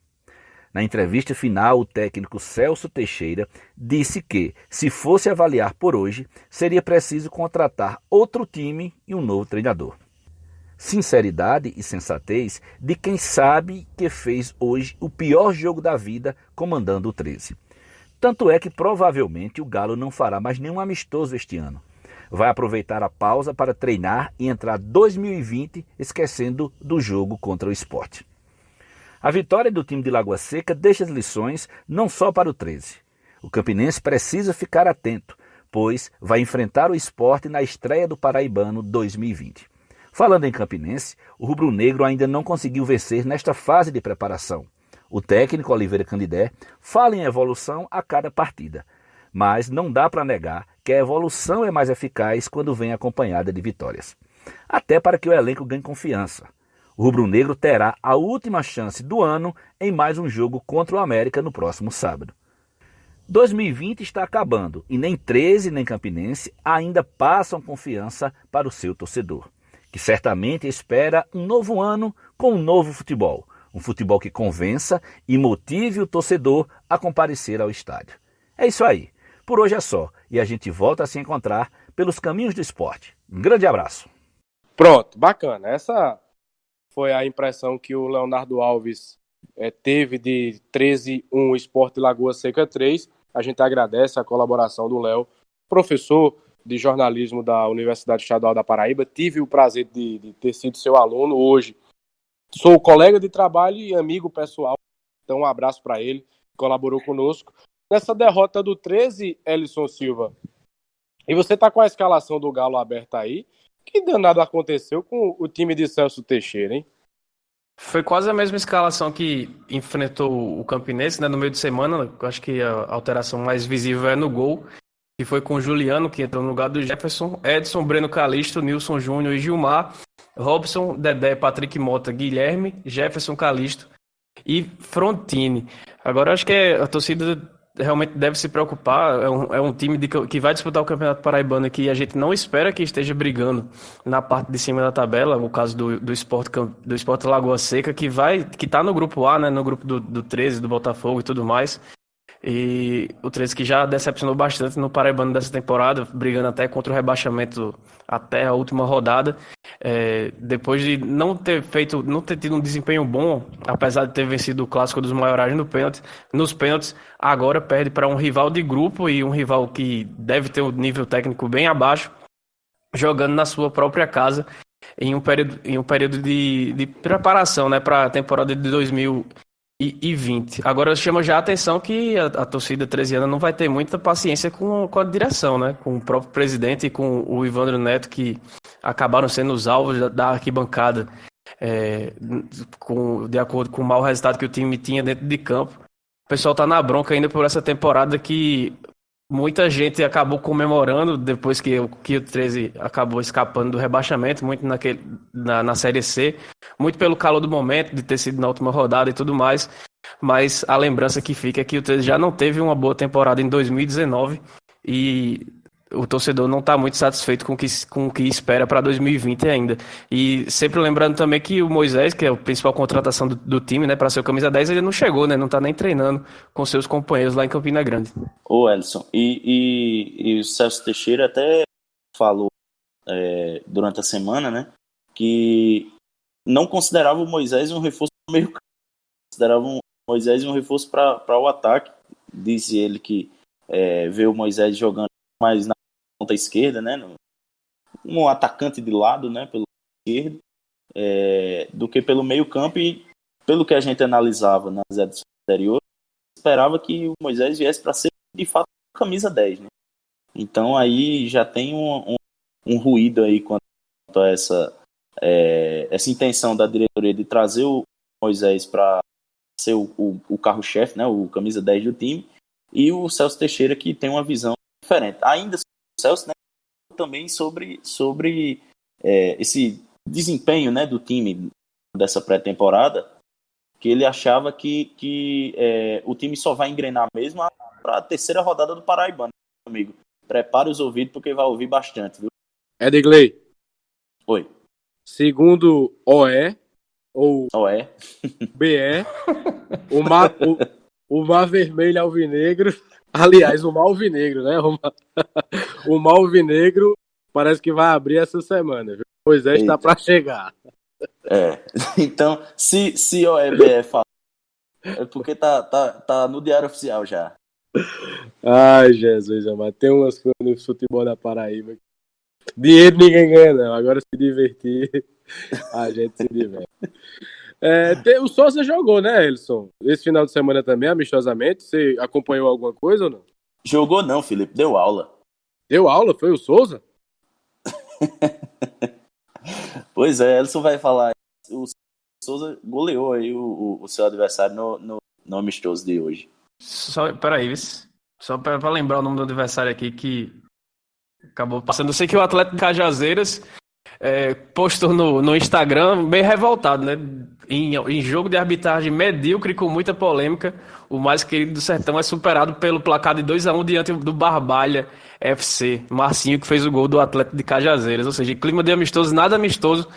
Na entrevista final, o técnico Celso Teixeira disse que, se fosse avaliar por hoje, seria preciso contratar outro time e um novo treinador. Sinceridade e sensatez de quem sabe que fez hoje o pior jogo da vida comandando o 13. Tanto é que provavelmente o Galo não fará mais nenhum amistoso este ano. Vai aproveitar a pausa para treinar e entrar 2020 esquecendo do jogo contra o Sport. A vitória do time de Lagoa Seca deixa as lições não só para o 13. O campinense precisa ficar atento, pois vai enfrentar o Sport na estreia do Paraibano 2020. Falando em campinense, o rubro-negro ainda não conseguiu vencer nesta fase de preparação. O técnico Oliveira Candidé fala em evolução a cada partida, mas não dá para negar que a evolução é mais eficaz quando vem acompanhada de vitórias. Até para que o elenco ganhe confiança. O rubro-negro terá a última chance do ano em mais um jogo contra o América no próximo sábado. 2020 está acabando e nem 13 nem Campinense ainda passam confiança para o seu torcedor, que certamente espera um novo ano com um novo futebol. Um futebol que convença e motive o torcedor a comparecer ao estádio. É isso aí. Por hoje é só. E a gente volta a se encontrar pelos caminhos do esporte. Um grande abraço. Pronto, bacana. Essa foi a impressão que o Leonardo Alves teve de 13-1 Sport Lagoa Seca 3. A gente agradece a colaboração do Léo, professor de jornalismo da Universidade Estadual da Paraíba. Tive o prazer de ter sido seu aluno hoje. Sou colega de trabalho e amigo pessoal, então um abraço para ele, que colaborou conosco. Nessa derrota do 13, Elison Silva, e você tá com a escalação do Galo aberta aí, que danado aconteceu com o time de Celso Teixeira, hein? Foi quase a mesma escalação que enfrentou o Campinense, né, no meio de semana. Eu acho que a alteração mais visível é no gol, que foi com o Juliano, que entrou no lugar do Jefferson, Edson, Breno Calixto, Nilson Júnior e Gilmar, Robson, Dedé, Patrick Mota, Guilherme, Jefferson, Calixto e Frontini. Agora, eu acho que a torcida realmente deve se preocupar. É um time que vai disputar o Campeonato Paraibano que a gente não espera que esteja brigando na parte de cima da tabela, o caso do Sport Lagoa Seca, que tá no grupo A, né, no grupo do 13, do Botafogo e tudo mais. E o 13 que já decepcionou bastante no Paraibano dessa temporada, brigando até contra o rebaixamento até a última rodada. Depois de não ter tido um desempenho bom, apesar de ter vencido o Clássico dos Maiorais nos pênaltis, agora perde para um rival de grupo e um rival que deve ter um nível técnico bem abaixo, jogando na sua própria casa em um período de preparação, né, para a temporada de 2020. Agora chama já a atenção que a torcida 13ana não vai ter muita paciência com a direção, né? Com o próprio presidente e com o Ivandro Neto, que acabaram sendo os alvos da arquibancada, de acordo com o mau resultado que o time tinha dentro de campo. O pessoal tá na bronca ainda por essa temporada que muita gente acabou comemorando depois que o 13 acabou escapando do rebaixamento, muito na Série C, muito pelo calor do momento, de ter sido na última rodada e tudo mais, mas a lembrança que fica é que o 13 já não teve uma boa temporada em 2019 e o torcedor não está muito satisfeito com o que espera para 2020 ainda. E sempre lembrando também que o Moisés, que é a principal contratação do time, né, para ser o camisa 10, ele não chegou, né, não está nem treinando com seus companheiros lá em Campina Grande. Ô, Elson, e o Celso Teixeira até falou durante a semana, né, que não considerava o Moisés um reforço para o meio campo, considerava o Moisés um reforço para o ataque. Disse ele que vê o Moisés jogando mais na ponta esquerda, né, um atacante de lado, né, pelo esquerdo, do que pelo meio campo, e pelo que a gente analisava nas edições anteriores, esperava que o Moisés viesse para ser de fato camisa 10, né? Então aí já tem um ruído aí quanto a essa intenção da diretoria de trazer o Moisés para ser o carro-chefe, né, o camisa 10 do time, e o Celso Teixeira, que tem uma visão diferente. Ainda sobre o Celso, né, também sobre esse desempenho, né, do time dessa pré-temporada, que ele achava que o time só vai engrenar mesmo para a terceira rodada do Paraibano, amigo. Prepare os ouvidos porque vai ouvir bastante, viu? Edgley. Oi. Segundo OE, ou BE, o Mar Vermelho Alvinegro, aliás, o Mar Alvinegro, né? O Mar Alvinegro parece que vai abrir essa semana, viu? Moisés está para chegar. Então, se OEBE fala, é porque tá no Diário Oficial já. Ai, Jesus amado, tem umas coisas no futebol da Paraíba. Dinheiro ninguém ganha, não. Agora se divertir, a gente se diverte. O Souza jogou, né, Elson? Esse final de semana também, amistosamente. Você acompanhou alguma coisa ou não? Jogou não, Felipe. Deu aula. Deu aula? Foi o Souza? Pois é, Elson vai falar. O Souza goleou aí o seu adversário no amistoso de hoje. Peraí, só para lembrar o nome do adversário aqui que acabou passando. Eu sei que o Atlético de Cajazeiras postou no Instagram bem revoltado, né? Em jogo de arbitragem medíocre com muita polêmica, o mais querido do Sertão é superado pelo placar de 2-1 diante do Barbalha FC. Marcinho que fez o gol do Atlético de Cajazeiras. Ou seja, clima de amistoso, nada amistoso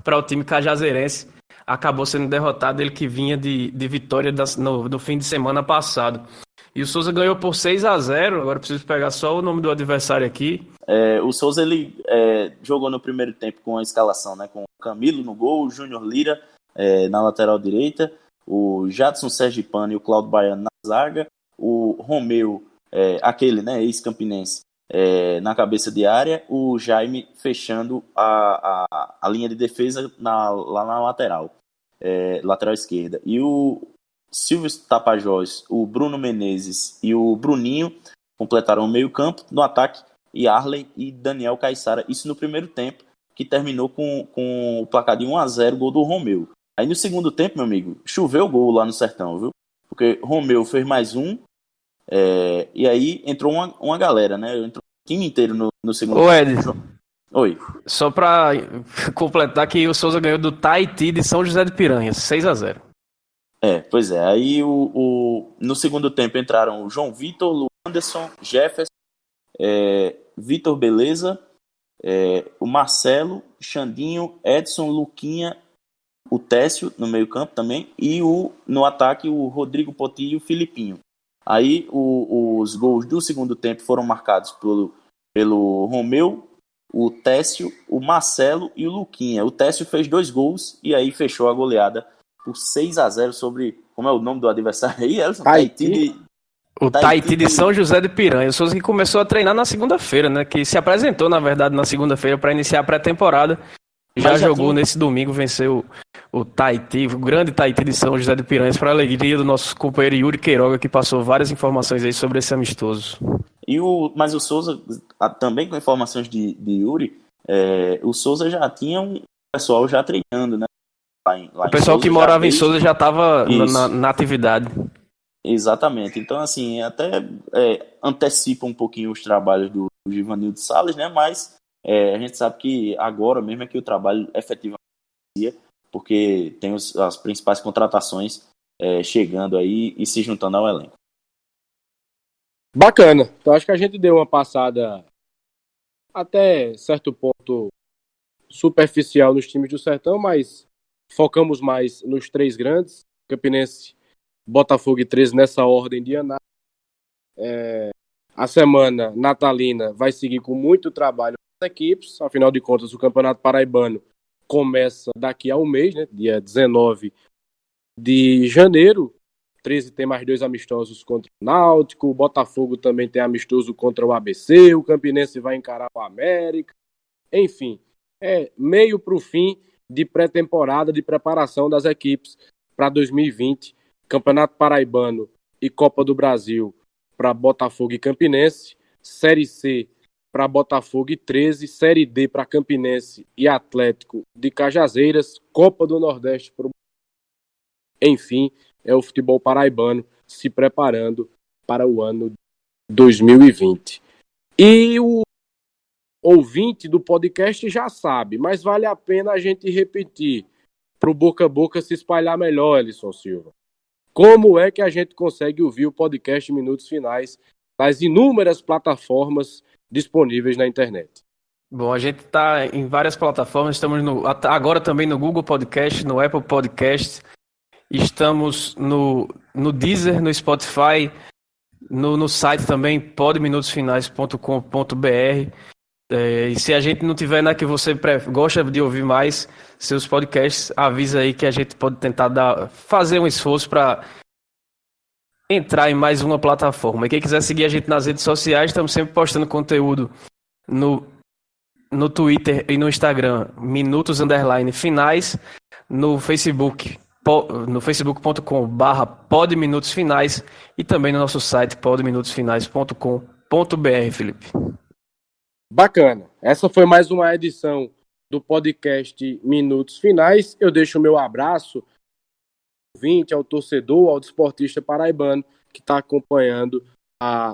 para o time cajazeirense. Acabou sendo derrotado, ele que vinha de vitória no fim de semana passado. E o Souza ganhou por 6-0. Agora preciso pegar só o nome do adversário aqui. O Souza ele jogou no primeiro tempo com a escalação, né, com o Camilo no gol, o Júnior Lira na lateral direita, o Jadson Sergipano e o Cláudio Baiano na zaga, o Romeu, aquele, né, ex-campinense, na cabeça de área, o Jaime fechando a linha de defesa lá na lateral esquerda. E o Silvio Tapajós, o Bruno Menezes e o Bruninho completaram o meio-campo. No ataque, Yarley e Daniel Caissara. Isso no primeiro tempo, que terminou com o placar de 1-0, gol do Romeu. Aí no segundo tempo, meu amigo, choveu gol lá no Sertão, viu? Porque Romeu fez mais um, e aí entrou uma galera, né? Entrou o time inteiro no segundo tempo. Ô, Ed. Oi. Só pra completar que o Souza ganhou do Taiti de São José de Piranhas, 6-0. Pois é. Aí no segundo tempo entraram o João Vitor, o Anderson, Jefferson, Vitor Beleza, o Marcelo, Xandinho, Edson, Luquinha, o Técio no meio campo também, e no ataque o Rodrigo Poti e o Filipinho. Aí os gols do segundo tempo foram marcados pelo Romeu, o Técio, o Marcelo e o Luquinha. O Técio fez 2 gols e aí fechou a goleada por 6-0 sobre... Como é o nome do adversário aí, Elson? O Tahiti de São José de Piranha. O Souza que começou a treinar na segunda-feira, né? Que se apresentou, na verdade, na segunda-feira para iniciar a pré-temporada. Já jogou nesse domingo, venceu o Tahiti, o grande Tahiti de São José de Piranhas, para a alegria do nosso companheiro Yuri Queiroga, que passou várias informações aí sobre esse amistoso. Mas o Souza, também com informações de Yuri, o Souza já tinha um pessoal já treinando, né? Lá o pessoal Souza que morava em Souza já estava na atividade. Exatamente. Então, assim, até antecipa um pouquinho os trabalhos do Givanildo Salles, né? Mas a gente sabe que agora mesmo é que o trabalho efetivamente inicia, porque tem as principais contratações chegando aí e se juntando ao elenco. Bacana. Então acho que a gente deu uma passada até certo ponto superficial nos times do Sertão, mas focamos mais nos 3 grandes, Campinense, Botafogo e 13 nessa ordem de análise. A semana natalina vai seguir com muito trabalho das equipes, afinal de contas o Campeonato Paraibano começa daqui a um mês, né, dia 19 de janeiro. 13 tem mais 2 amistosos contra o Náutico, o Botafogo também tem amistoso contra o ABC, o Campinense vai encarar o América. Enfim, meio para o fim de pré-temporada, de preparação das equipes para 2020. Campeonato Paraibano e Copa do Brasil para Botafogo e Campinense, Série C para Botafogo e 13, Série D para Campinense e Atlético de Cajazeiras, Copa do Nordeste para o... Enfim, é o futebol paraibano se preparando para o ano 2020. E o ouvinte do podcast já sabe, mas vale a pena a gente repetir para o boca a boca se espalhar melhor, Elisson Silva. Como é que a gente consegue ouvir o podcast Minutos Finais nas inúmeras plataformas disponíveis na internet? Bom, a gente está em várias plataformas, estamos agora também no Google Podcast, no Apple Podcast, estamos no Deezer, no Spotify, no site também, podminutosfinais.com.br. E se a gente não tiver na que você gosta de ouvir mais seus podcasts, avisa aí que a gente pode tentar fazer um esforço para entrar em mais uma plataforma. E quem quiser seguir a gente nas redes sociais, estamos sempre postando conteúdo no Twitter e no Instagram, minutos_finais, no Facebook, no facebook.com/podminutosfinais e também no nosso site podminutosfinais.com.br, Felipe. Bacana. Essa foi mais uma edição do podcast Minutos Finais. Eu deixo o meu abraço ao ouvinte, ao torcedor, ao desportista paraibano que está acompanhando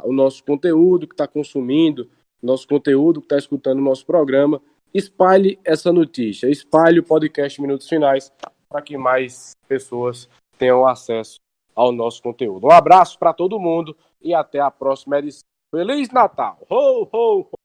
o nosso conteúdo, que está consumindo nosso conteúdo, que está escutando o nosso programa. Espalhe essa notícia, espalhe o podcast Minutos Finais para que mais pessoas tenham acesso ao nosso conteúdo. Um abraço para todo mundo e até a próxima edição. Feliz Natal! Ho, ho, ho!